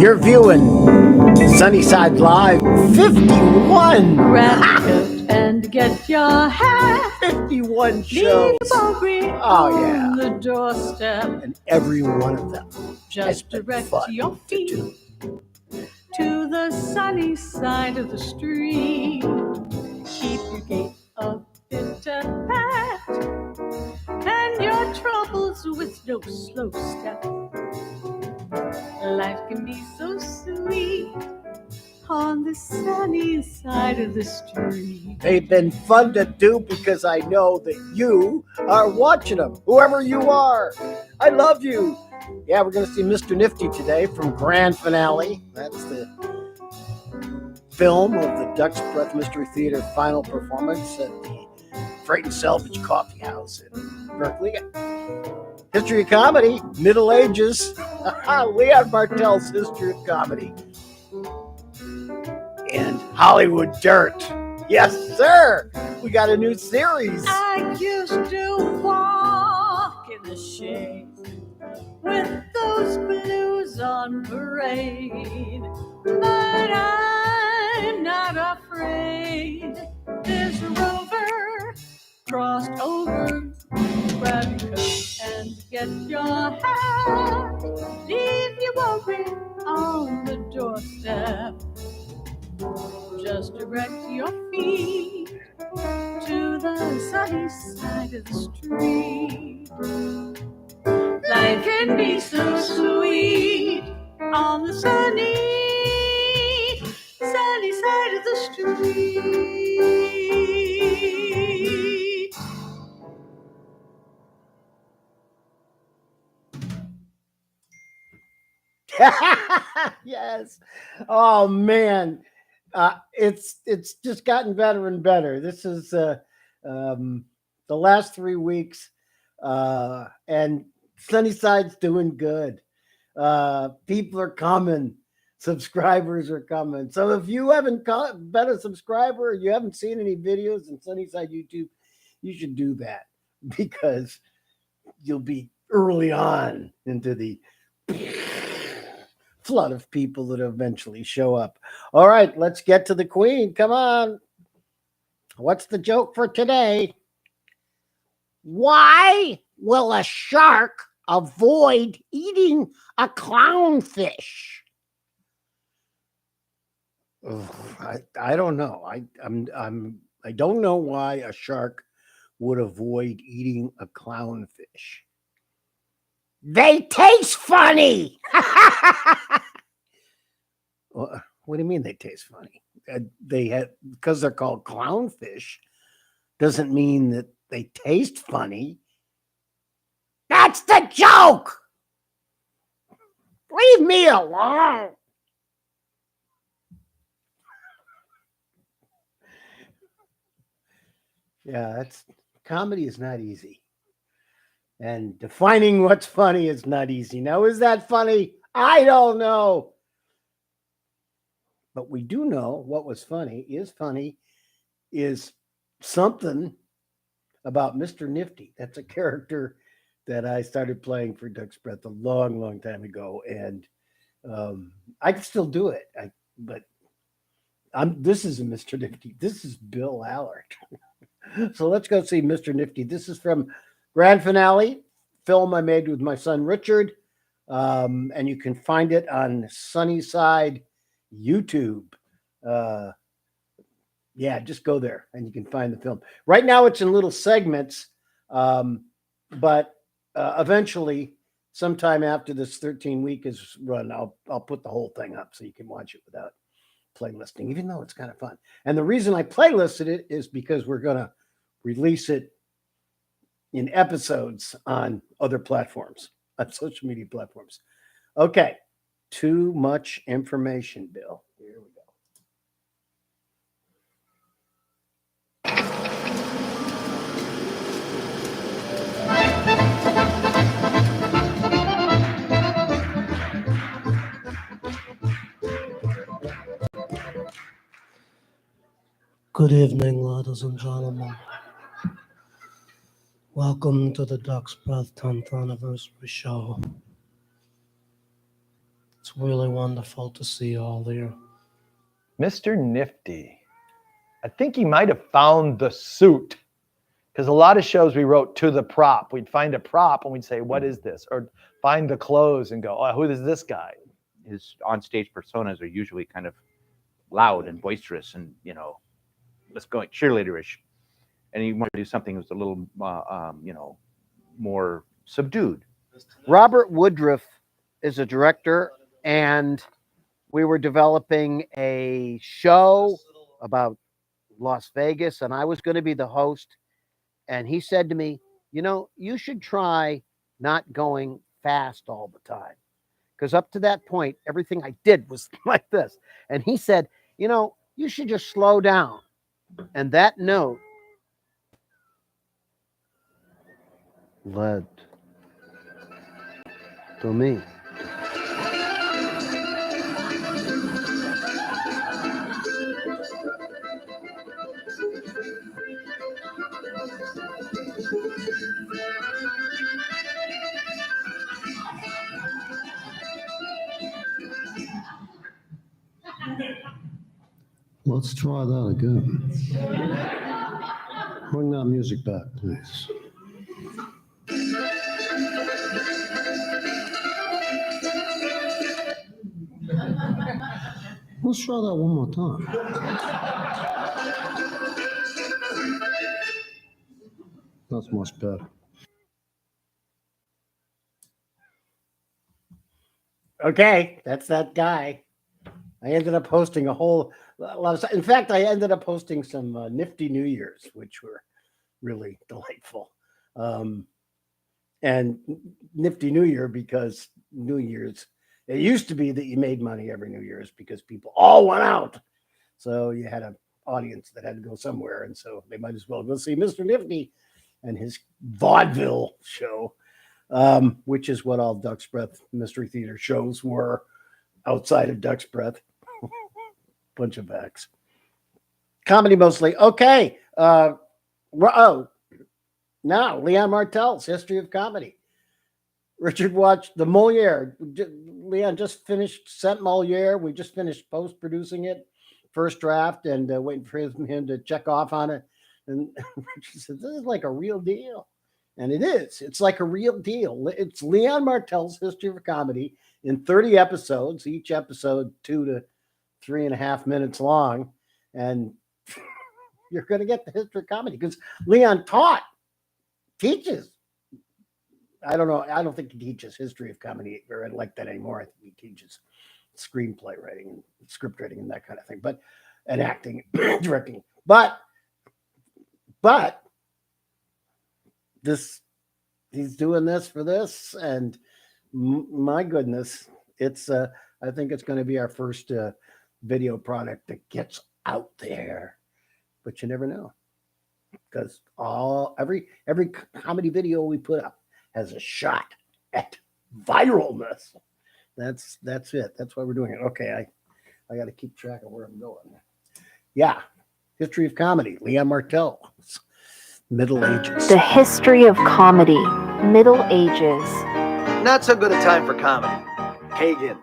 You're viewing Sunnyside Live 51. Grab a coat and get your hat. 51 shows. Oh, yeah. On the doorstep. And every one of them just direct your feet to the sunny side of the street. Keep your gait a bit at bat, and your troubles with no slow step. Life can be so sweet on the sunny side of the street. They've been fun to do because I know that you are watching them, whoever you are. I love you. Yeah, we're going to see Mr. Nifty today from Grand Finale. That's the film of the Duck's Breath Mystery Theater final performance at the Freight and Salvage Coffee House in Berkeley. History of Comedy, Middle Ages, Leon Martel's History of Comedy, and Hollywood Dirt. Yes, sir. We got a new series. I used to walk in the shade with those blues on parade, but I'm not afraid. This rover crossed over. Grab your coat and get your hat. Leave your worry on the doorstep. Just direct your feet to the sunny side of the street. Life can be so sweet on the sunny side of the street. Yes. Oh man, it's just gotten better and better. This is the last 3 weeks, and Sunnyside's doing good. People are coming. Subscribers are coming. So if you haven't been a subscriber, or you haven't seen any videos in Sunnyside YouTube, you should do that because you'll be early on into the flood of people that eventually show up. All right, let's get to the queen. Come on. What's the joke for today? Why will a shark avoid eating a clownfish? I don't know. I don't know why a shark would avoid eating a clownfish. They taste funny. What do you mean they taste funny? Because they're called clownfish doesn't mean that they taste funny. That's the joke. Leave me alone. Yeah, comedy is not easy. And defining what's funny is not easy. Now, is that funny? I don't know. But we do know what was funny is something about Mr. Nifty. That's a character that I started playing for Duck's Breath a long, long time ago. And I can still do it. This isn't Mr. Nifty. This is Bill Allard. So let's go see Mr. Nifty. This is from Grand Finale, film I made with my son Richard, and you can find it on Sunnyside YouTube. Yeah, just go there and you can find the film. Right now it's in little segments, but eventually, sometime after this 13-week is run, I'll put the whole thing up so you can watch it without playlisting, even though it's kind of fun. And the reason I playlisted it is because we're going to release it in episodes on other platforms, on social media platforms. Okay, too much information, Bill. Here we go. Good evening, ladies and gentlemen. Welcome to the Duck's Breath 10th anniversary show. It's really wonderful to see you all there. Mr. Nifty. I think he might have found the suit, because a lot of shows we wrote to the prop. We'd find a prop and we'd say, what is this? Or find the clothes and go, oh, who is this guy? His onstage personas are usually kind of loud and boisterous and, you know, let's go cheerleaderish. And he wanted to do something that was a little, you know, more subdued. Robert Woodruff is a director, and we were developing a show about Las Vegas, and I was going to be the host. And he said to me, you know, you should try not going fast all the time. Because up to that point, everything I did was like this. And he said, you know, you should just slow down. And that note led to me. Let's try that again. Bring that music back, please. Let's try that one more time. That's much better. Okay, that's that guy. I ended up hosting a whole lot of stuff. In fact, I ended up hosting some Nifty New Year's, which were really delightful. And Nifty New Year, because New Year's, it used to be that you made money every New Year's because people all went out. So you had an audience that had to go somewhere. And so they might as well go see Mr. Nifty and his vaudeville show, which is what all Duck's Breath Mystery Theater shows were outside of Duck's Breath. Bunch of X. Comedy mostly. Okay. Now, Leon Martel's History of Comedy. Richard watched the Moliere. Leon just sent Moliere. We just finished post-producing it, first draft, and waiting for him to check off on it. And Richard said, this is like a real deal. And it is. It's like a real deal. It's Leon Martel's History of Comedy in 30 episodes, each episode 2 to 3.5 minutes long. And you're going to get the history of comedy because Leon teaches. I don't know. I don't think he teaches history of comedy or like that anymore. I think he teaches screenplay writing and script writing and that kind of thing, and acting, directing. But he's doing this for this, and my goodness, it's I think it's going to be our first video product that gets out there, but you never know, because every comedy video we put up has a shot at viralness. That's it. That's why we're doing it. Okay, I got to keep track of where I'm going. Yeah, History of Comedy, Leon Martel, Middle Ages. The History of Comedy, Middle Ages. Not so good a time for comedy. Pagans.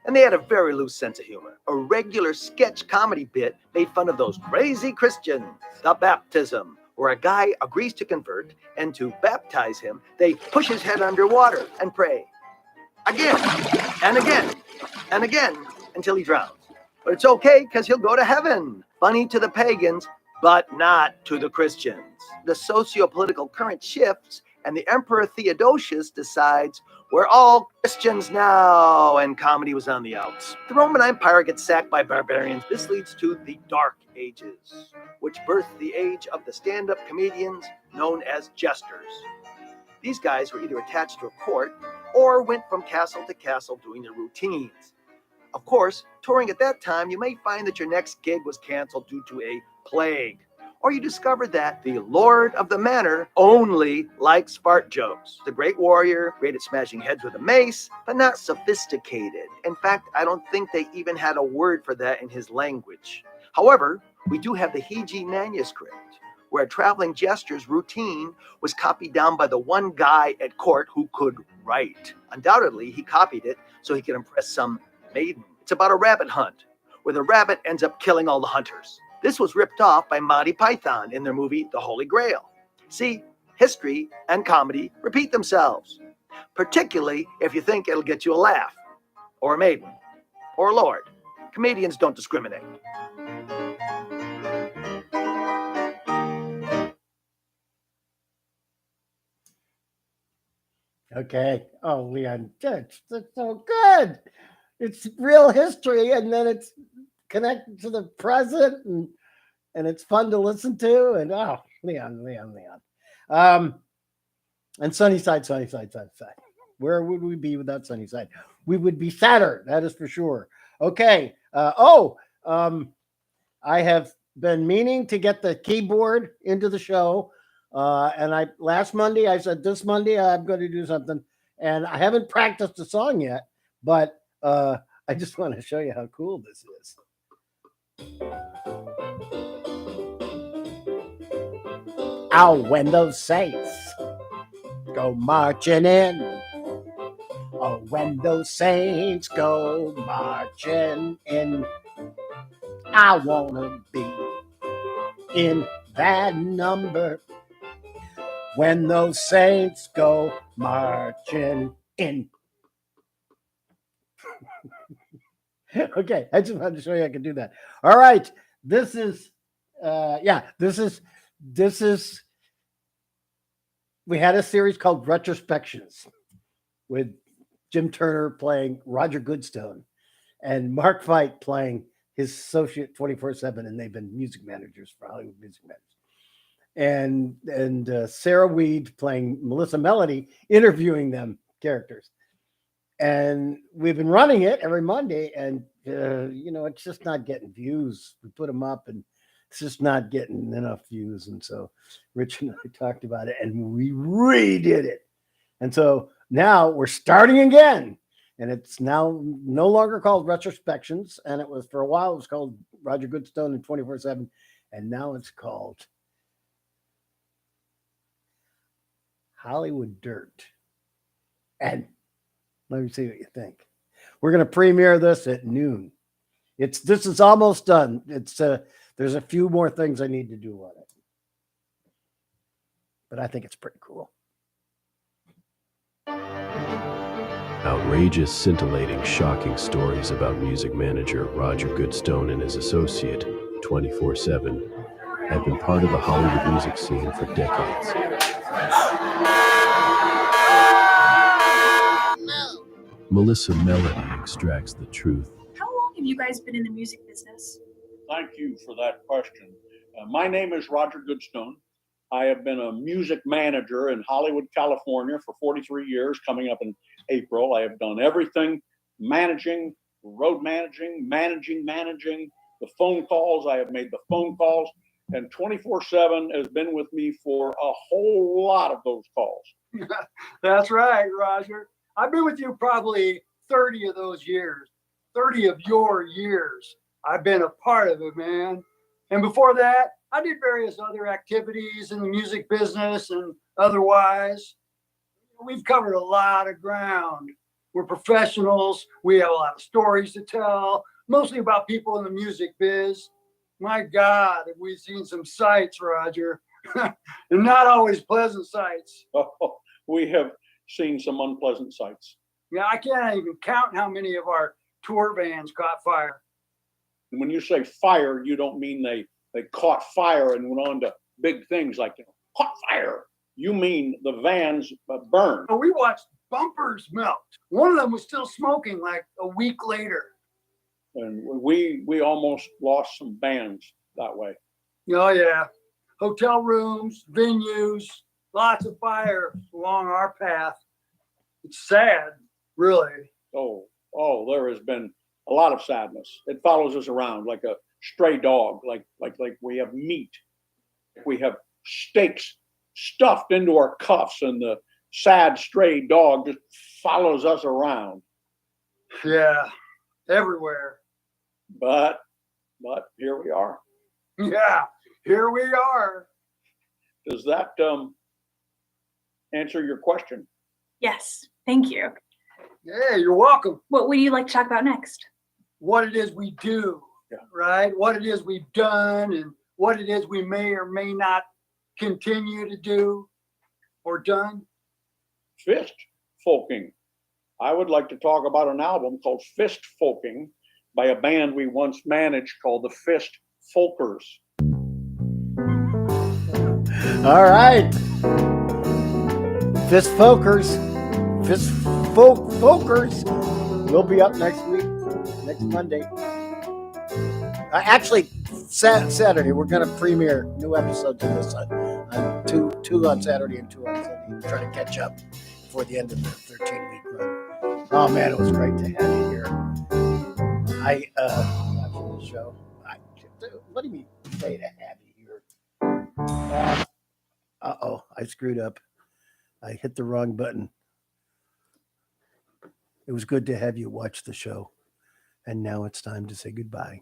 And they had a very loose sense of humor. A regular sketch comedy bit made fun of those crazy Christians. The baptism, where a guy agrees to convert, and to baptize him, they push his head underwater and pray. Again, and again, and again, until he drowns. But it's okay, because he'll go to heaven. Funny to the pagans, but not to the Christians. The socio-political current shifts, and the Emperor Theodosius decides we're all Christians now, and comedy was on the outs. The Roman Empire gets sacked by barbarians. This leads to the Dark Ages, which birthed the age of the stand-up comedians known as jesters. These guys were either attached to a court or went from castle to castle doing their routines. Of course, touring at that time, you may find that your next gig was canceled due to a plague. Or you discovered that the Lord of the Manor only likes fart jokes. The great warrior, great at smashing heads with a mace, but not sophisticated. In fact, I don't think they even had a word for that in his language. However, we do have the Hiji manuscript, where a traveling jester's routine was copied down by the one guy at court who could write. Undoubtedly, he copied it so he could impress some Maiden. It's about a rabbit hunt where the rabbit ends up killing all the hunters. This was ripped off by Monty Python in their movie The Holy Grail. See, history and comedy repeat themselves, particularly if you think it'll get you a laugh, or a maiden, or a lord. Comedians don't discriminate. Okay. Oh, Leon, that's so good. It's real history, and then it's connected to the present, and it's fun to listen to. And oh, Leon. And Sunnyside. Where would we be without Sunnyside? We would be sadder, that is for sure. Okay. I have been meaning to get the keyboard into the show. And last Monday, I said this Monday I'm going to do something. And I haven't practiced the song yet, but I just want to show you how cool this is. Oh, when those saints go marching in. Oh, when those saints go marching in. I want to be in that number. When those saints go marching in. Okay, I just wanted to show you I can do that. All right, this is, we had a series called Retrospections with Jim Turner playing Roger Goodstone and Mark Veit playing his associate 24/7, and they've been music managers for Hollywood Music Managers. And Sarah Weed playing Melissa Melody, interviewing them characters. And we've been running it every Monday, and it's just not getting views. We put them up, and it's just not getting enough views. And so Rich and I talked about it, and we redid it. And so now we're starting again, and it's now no longer called Retrospections. And it was, for a while, it was called Roger Goodstone and 24/7, and now it's called Hollywood Dirt. And let me see what you think. We're going to premiere this at noon. This is almost done. There's a few more things I need to do on it, but I think it's pretty cool. Outrageous, scintillating, shocking stories about music manager Roger Goodstone and his associate, 24/7, have been part of the Hollywood music scene for decades. Melissa Melody extracts the truth. How long have you guys been in the music business? Thank you for that question. My name is Roger Goodstone. I have been a music manager in Hollywood, California for 43 years, coming up in April. I have done everything: managing, road managing, managing, the phone calls. I have made the phone calls, and 24/7 has been with me for a whole lot of those calls. That's right, Roger. I've been with you probably 30 of those years, 30 of your years. I've been a part of it, man. And before that, I did various other activities in the music business and otherwise. We've covered a lot of ground. We're professionals. We have a lot of stories to tell, mostly about people in the music biz. My God, have we seen some sights, Roger, and not always pleasant sights. Oh, we have seen some unpleasant sights. Yeah, I can't even count how many of our tour vans caught fire. When you say fire, you don't mean they caught fire and went on to big things like, caught fire. You mean the vans burned. Oh, we watched bumpers melt. One of them was still smoking like a week later. And we almost lost some bands that way. Oh, yeah. Hotel rooms, venues, lots of fire along our path. It's sad, really. Oh, there has been a lot of sadness. It follows us around like a stray dog, like we have meat. We have steaks stuffed into our cuffs, and the sad stray dog just follows us around. Yeah, everywhere. But here we are. Yeah, here we are. Does that answer your question? Yes, thank you. Yeah, you're welcome. What would you like to talk about next? What it is we do, right? What it is we've done and what it is we may or may not continue to do or done. Fist folking. I would like to talk about an album called Fist Folking by a band we once managed called the Fist Folkers. All right. Fist Folkers. Folkers. We'll be up next week, next Monday. Actually, Saturday, we're going to premiere new episodes of this on two on Saturday and 2 on Sunday. We're trying to catch up before the end of the 13-week run. Oh, man, it was great to have you here. After the show, what do you mean say to have you here? I screwed up. I hit the wrong button. It was good to have you watch the show. And now it's time to say goodbye.